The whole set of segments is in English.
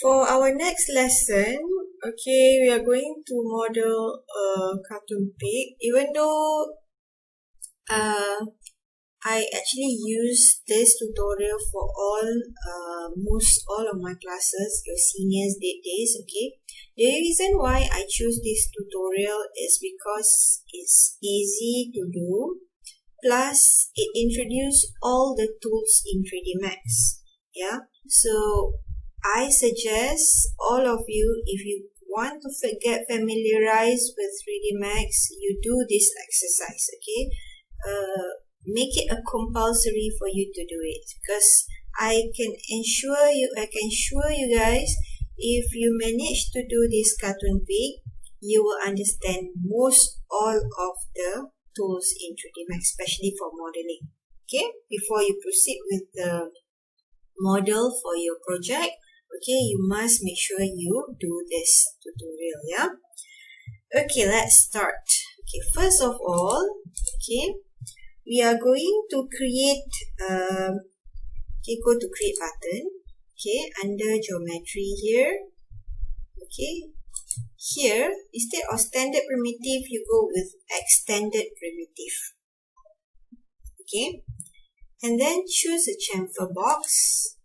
For our next lesson, okay, we are going to model a cartoon pig. Even though I actually use this tutorial for most all of my classes, your seniors days, okay. The reason why I choose this tutorial is because it's easy to do, plus it introduces all the tools in 3DsMax. Yeah, so I suggest all of you, if you want to get familiarized with 3DsMax, you do this exercise, okay. Make it a compulsory for you to do it, because I can assure you guys, if you manage to do this cartoon pig, you will understand most all of the tools in 3DsMax, especially for modeling. Okay, before you proceed with the model for your project, okay, you must make sure you do this tutorial. Yeah, okay, let's start. Okay, first of all, okay, we are going to create okay, go to create button, okay, under geometry here. Okay, here instead of standard primitive, you go with extended primitive. Okay, and then choose a chamfer box.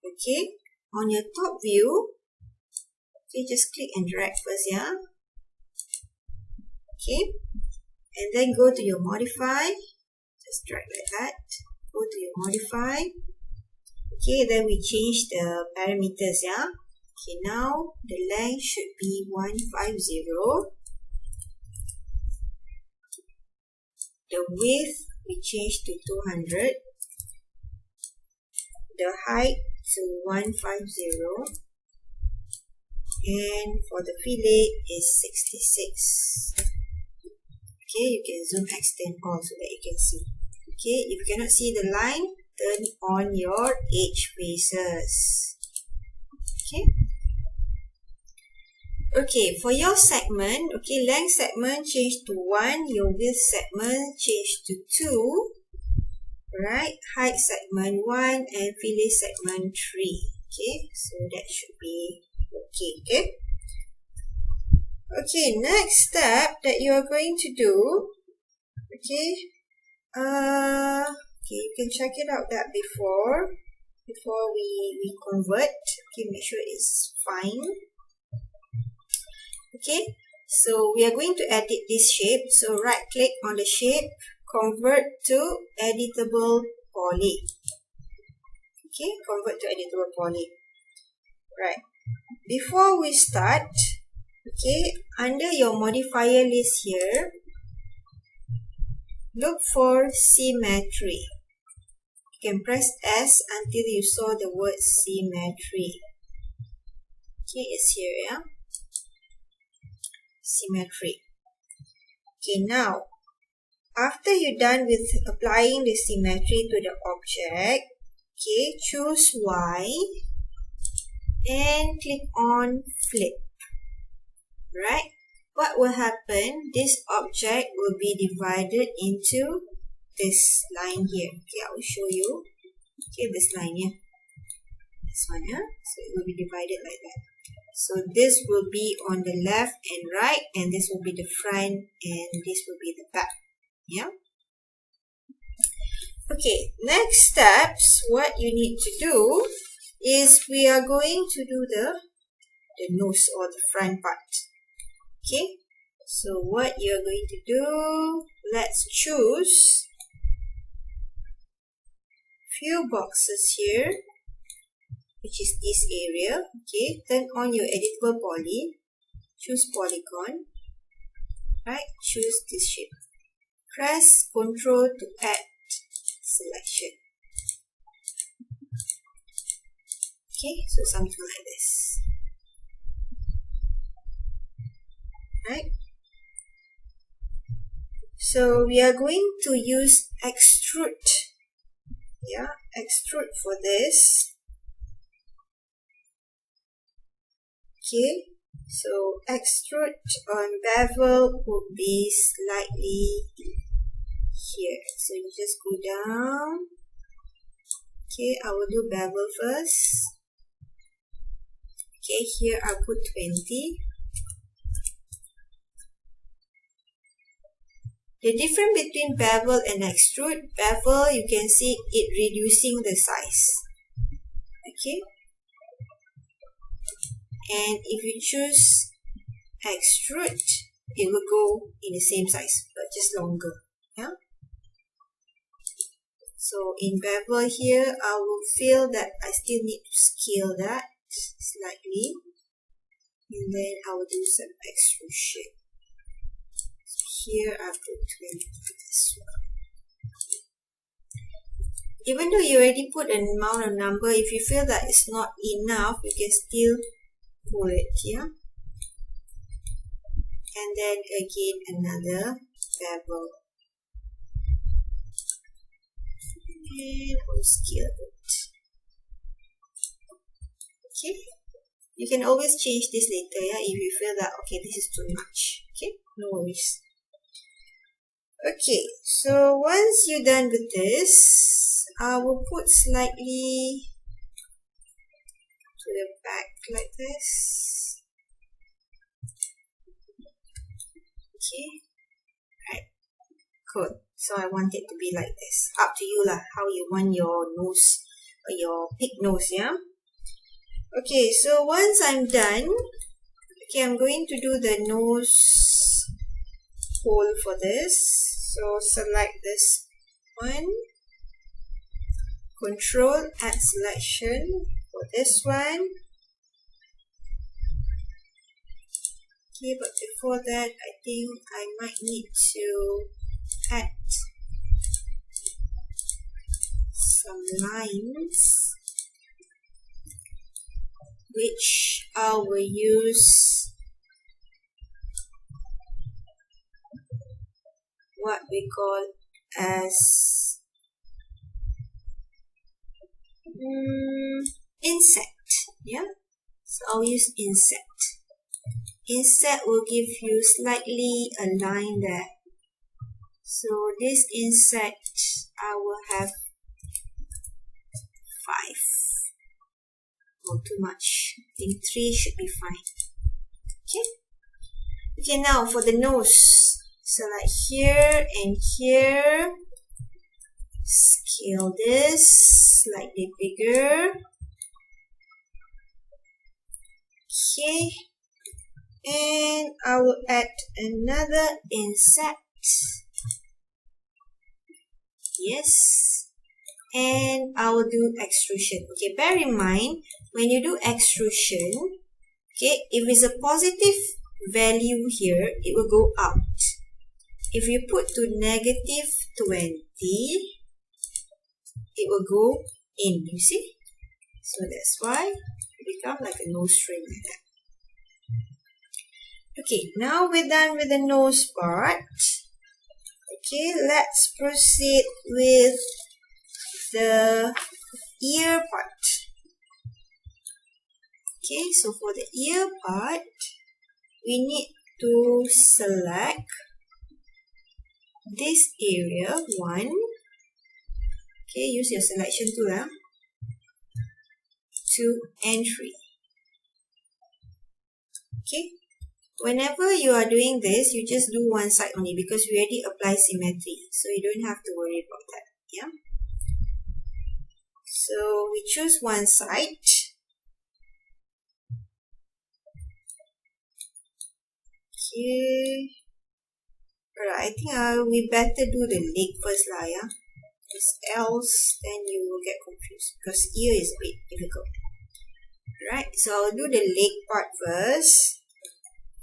Okay, on your top view, okay, just click and drag first, yeah. Okay, and then go to your modify, just drag like that, go to your modify. Okay, then we change the parameters, yeah. Okay, now the length should be 150. The width we change to 200. The height to 150. And for the fillet is 66. Okay, you can zoom extend all so that you can see. Okay, if you cannot see the line, turn on your edge faces. Okay. Okay, for your segment, okay, length segment change to 1, your width segment change to 2, right? Height segment 1 and fillet segment 3. Okay, so that should be okay. Okay. Okay, next step that you are going to do, okay, okay, you can check it out that before we convert. Okay, make sure it's fine. Okay, so we are going to edit this shape. So right click on the shape, convert to editable poly. Okay, convert to editable poly. Right. Before we start, okay, under your modifier list here, look for symmetry. You can press S until you saw the word symmetry. Okay, it's here, yeah. Symmetry. Okay, now after you're done with applying the symmetry to the object, okay, choose Y and click on flip. Right? What will happen? This object will be divided into this line here. Okay, I will show you. Okay, this line here. This one, yeah. So it will be divided like that. So this will be on the left and right, and this will be the front, and this will be the back. Yeah. Okay, next steps, what you need to do is we are going to do the nose or the front part. Okay, so what you're going to do, let's choose few boxes here, which is this area. Okay, turn on your editable poly, choose polygon, right, choose this shape, press Ctrl to add selection. Okay, so something like this. Right? So we are going to use extrude. Yeah, extrude for this. Okay, so extrude on bevel would be slightly here. So you just go down. Okay, I will do bevel first. Okay, here I'll put 20. The difference between bevel and extrude, bevel you can see it reducing the size. Okay, and if you choose extrude, it will go in the same size but just longer. Yeah. So in bevel here, I will feel that I still need to scale that slightly, and then I will do some extrusion. Here I put 20 as well. Even though you already put an amount of number, if you feel that it's not enough, you can still pull it, yeah. And then again another bevel. And I'll scale it. Okay. You can always change this later, yeah, if you feel that okay, this is too much. Okay, no worries. Okay, so once you're done with this, I will put slightly to the back like this. Okay, right, good. So I want it to be like this. Up to you lah, how you want your nose or your pig nose, yeah. Okay, so once I'm done, okay, I'm going to do the nose hole for this. So select this one, control, add selection for this one. Okay, but before that, I think I might need to add some lines, which I will use what we call as inset, yeah. So I'll use inset. Inset will give you slightly a line there. So this inset, I will have 5 or too much. I think 3 should be fine. Okay. Okay, now for the nose. Select here and here. Scale this slightly bigger. Okay. And I will add another inset. Yes. And I will do extrusion. Okay, bear in mind, when you do extrusion, okay, if it's a positive value here, it will go out. If you put to negative 20, it will go in, you see? So that's why it becomes like a nose ring like that. Okay, now we're done with the nose part. Okay, let's proceed with the ear part. Okay, so for the ear part, we need to select this area, 1. Okay, use your selection tool, 2 and 3. Okay, whenever you are doing this, you just do one side only because we already apply symmetry, so you don't have to worry about that. Yeah. So we choose one side. Okay. Alright, I think we better do the leg first lah, yeah. Because else then you will get confused because ear is a bit difficult. Right, so I'll do the leg part first.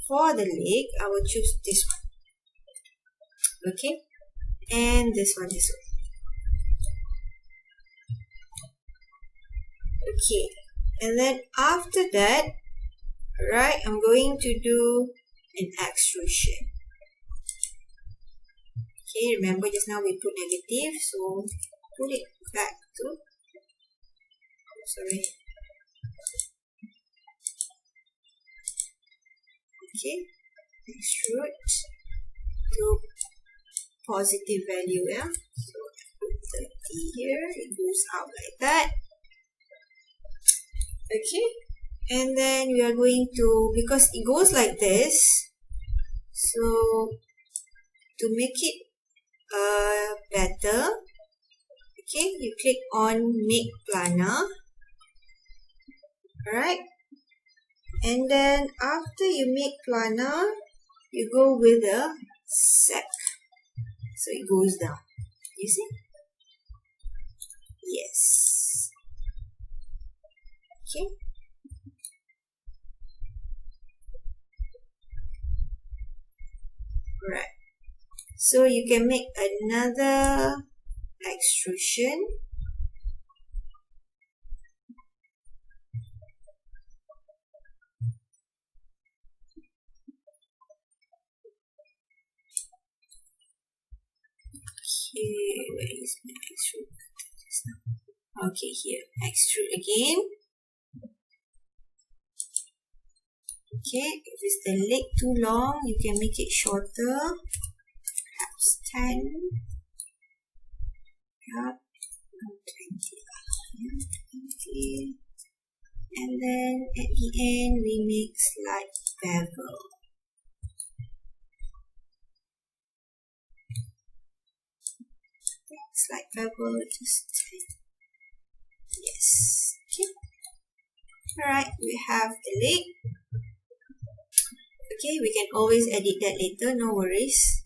For the leg, I will choose this one. Okay, and this one. Okay, and then after that, right, I'm going to do an extrusion. Okay, remember just now we put negative, so put it back to, sorry. Okay, extrude to positive value, yeah. So put 30 here, it goes out like that. Okay, And then we are going to, because it goes like this, so to make it better, okay, you click on make planar. Alright, and then after you make planar, you go with the sec, so it goes down. You see? Yes. Okay. Right. So you can make another extrusion. Okay, where is my extrude? Okay, here, extrude again. Okay, if it's the leg too long, you can make it shorter, perhaps 10. Yep, 20. And then at the end, we make slight bevel. Slight bevel, just 10. Yes. Okay. Alright, we have the leg. Okay, we can always edit that later, no worries.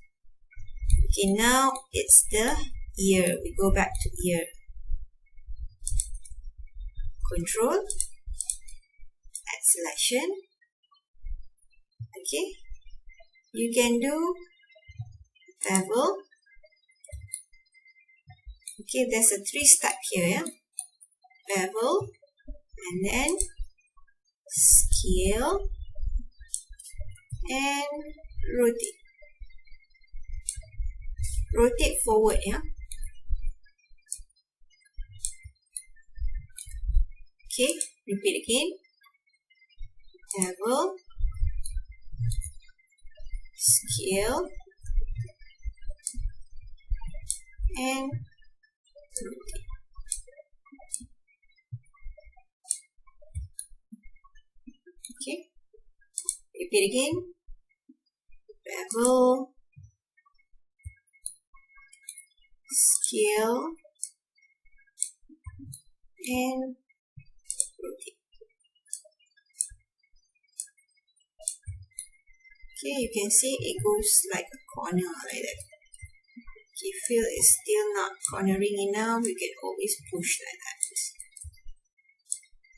Okay, now it's the ear. We go back to ear. Control, add selection. Okay, you can do bevel. Okay, there's a 3-step here, yeah? Bevel, and then scale, and rotate. Rotate forward, yeah? Okay, repeat again. Bevel, scale, and rotate. Okay, repeat again. Bevel, scale, and rotate. Okay, you can see it goes like a corner like that. Okay, feel it's still not cornering enough, you can always push like that.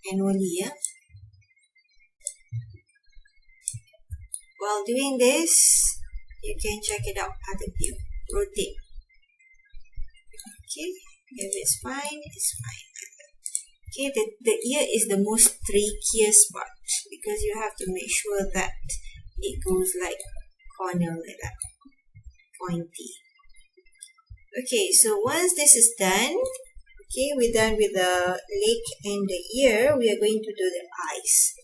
Manually, yeah. While doing this, you can check it out other view. Rotate. Okay, if it's fine, it's fine. Okay, the ear is the most trickiest part because you have to make sure that it goes like corner like that, pointy. Okay, so once this is done, okay, we're done with the leg and the ear, we are going to do the eyes.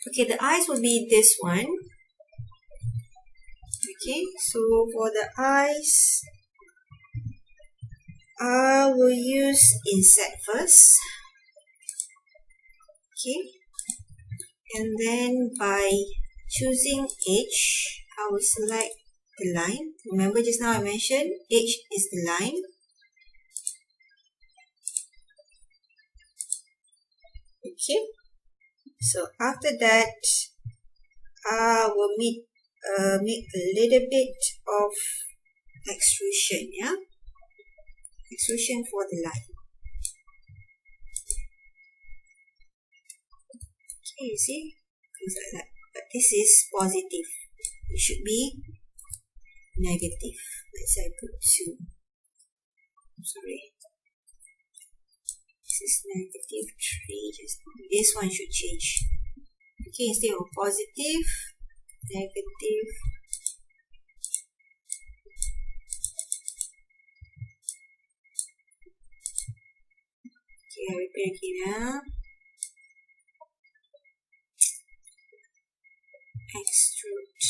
Okay, the eyes will be this one. Okay, so for the eyes, I will use inset first. Okay, and then by choosing edge, I will select the line. Remember just now I mentioned edge is the line. Okay, so after that, I will make a little bit of extrusion, yeah, extrusion for the line. Okay, you see, things like that. But this is positive. It should be negative. Let's say I put 2. Sorry. This is negative 3. Just this one should change. Okay, instead of positive, negative. Okay, I repeat again. Extrude.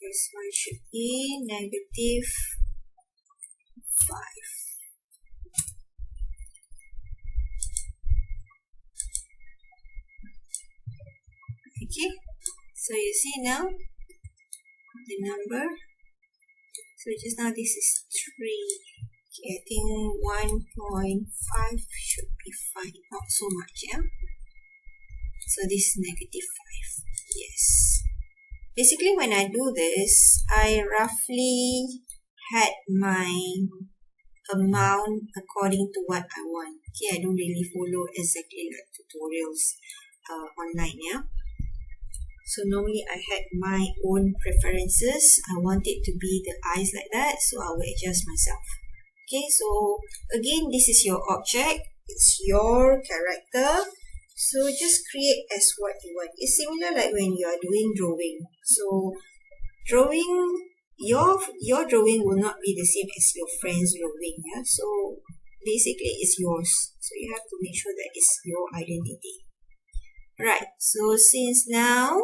This one should be negative Okay, so you see now the number. So just now this is 3. Okay, I think 1.5 should be fine, not so much, yeah. So this is negative 5. Yes. Basically, when I do this, I roughly had my amount according to what I want. Okay, I don't really follow exactly like tutorials online, yeah. So normally I had my own preferences. I want it to be the eyes like that, so I will adjust myself. Okay, so again, this is your object. It's your character. So just create as what you want. It's similar like when you are doing drawing. So drawing, your drawing will not be the same as your friend's drawing. Yeah. So basically it's yours. So you have to make sure that it's your identity. Right. So since now,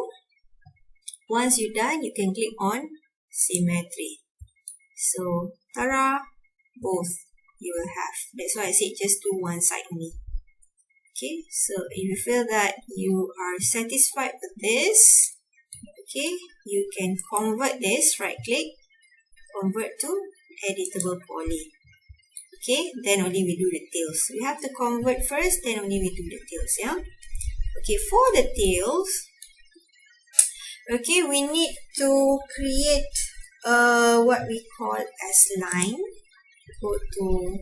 once you're done, you can click on symmetry. So ta-da, both you will have. That's why I said just do one side only. Okay, so if you feel that you are satisfied with this, okay, you can convert this, right click, convert to editable poly. Okay, then only we do the tails. We have to convert first, then only we do the tails, yeah. Okay, for the tails, okay, we need to create what we call as line. Go to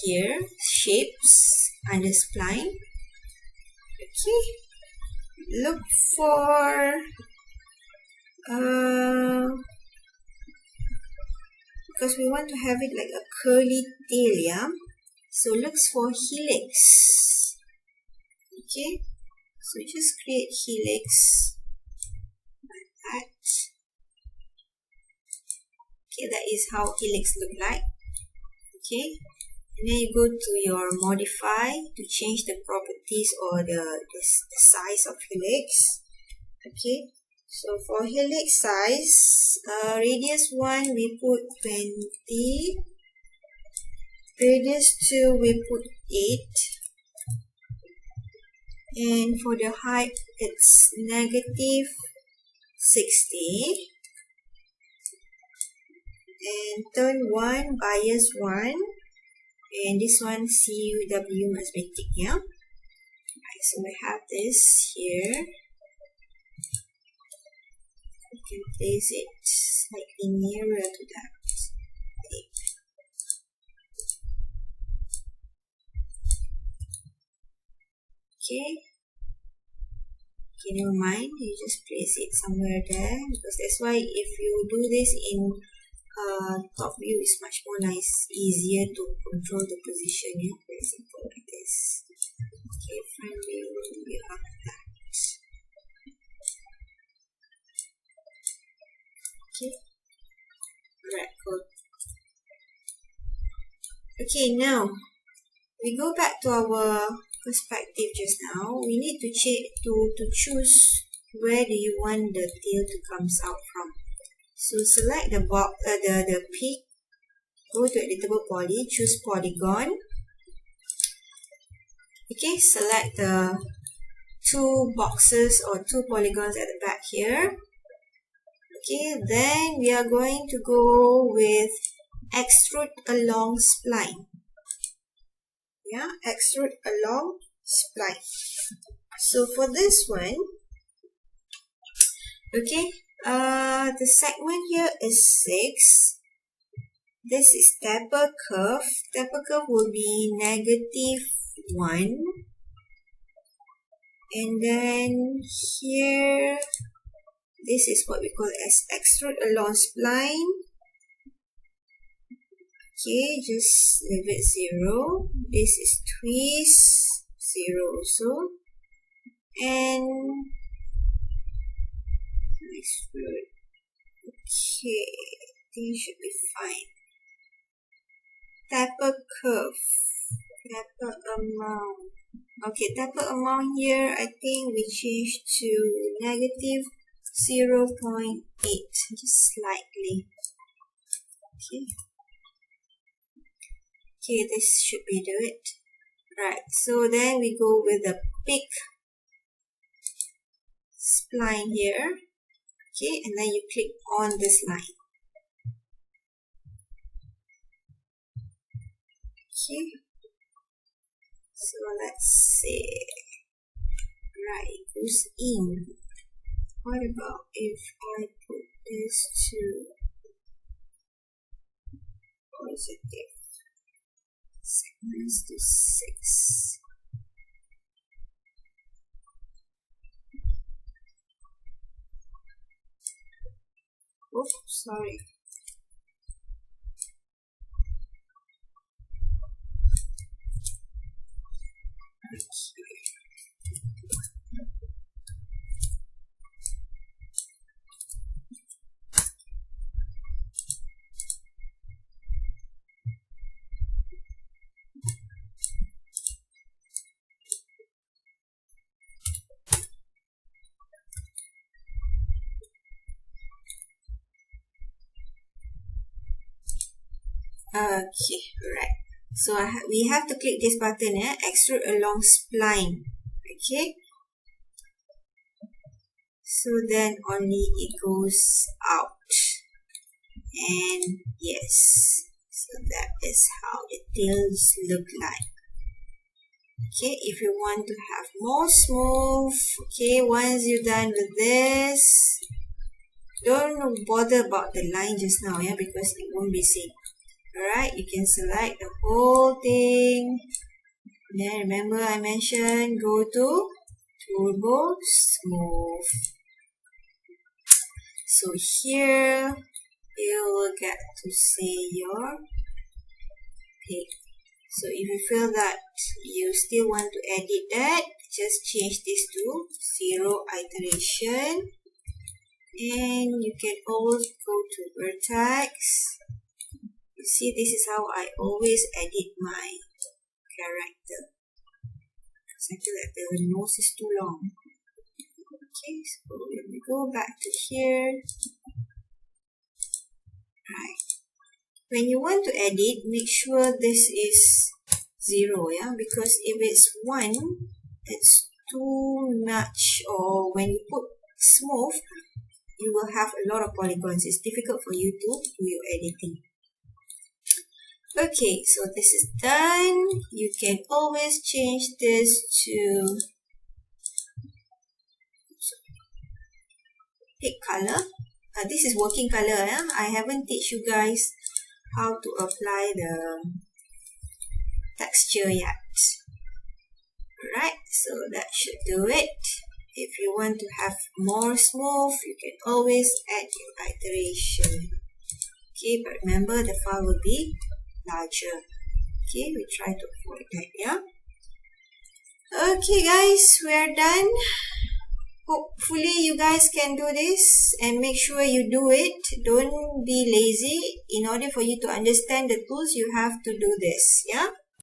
here, shapes, under spline. Okay, look for because we want to have it like a curly tail, yeah. So looks for helix. Okay, so just create helix like that. Okay, that is how helix look like. Okay, and then you go to your modify to change the properties or the size of helix. Okay, so for helix size, radius 1 we put 20, radius 2 we put 8, and for the height it's negative 60, and turn 1, bias 1, and this one CW must be ticked, yeah. Right, so we have this here. We can place it slightly nearer to that. Okay. Okay, never mind. You just place it somewhere there, because that's why if you do this in top view, it's much more nice, easier to control the position. Yeah, very simple like this. Okay, front view, we have that. Okay, alright, cool. Okay, now we go back to our perspective just now. We need to choose where do you want the tail to comes out from. So select the box, the peak. Go to editable poly, choose polygon. Okay, select the two boxes or two polygons at the back here. Okay, then we are going to go with extrude along spline. Yeah, extrude along spline. So for this one, okay, the segment here is 6. This is taper curve. Taper curve will be negative 1. And then here, this is what we call as extrude along spline. Okay, just leave it 0. This is twist 0 also. And extrude. Okay, I think it should be fine. Taper curve. Taper amount. Okay, taper amount here, I think we change to negative 0.8, just slightly. Okay. Okay, this should be it. Right, so then we go with the peak. spline here. Okay, and then you click on this line. Okay, so let's say, right, it goes in. What about if I put this to positive segments to 6? Oh, sorry. Okay, right. So we have to click this button, extrude along spline. Okay. So then only it goes out. And yes, so that is how the tails look like. Okay, if you want to have more smooth, okay, once you're done with this, don't bother about the line just now, because it won't be seen. Alright, you can select the whole thing. Then remember I mentioned, go to Turbo Smooth. So here you will get to see your pic. So if you feel that you still want to edit that, just change this to 0 iteration. And you can always go to vertex. You see, this is how I always edit my character, because I feel like the nose is too long. Okay, so when we go back to here, right, when you want to edit, make sure this is 0, because if it's 1, it's too much, or when you put smooth, you will have a lot of polygons. It's difficult for you to do your editing. Okay, so this is done. You can always change this to pick color. This is working color. I haven't teach you guys how to apply the texture yet. Alright, so that should do it. If you want to have more smooth, you can always add your iteration. Okay, but remember the file will be larger. Okay, we try to avoid that, Okay guys, we are done. Hopefully you guys can do this, and make sure you do it. Don't be lazy. In order for you to understand the tools, you have to do this,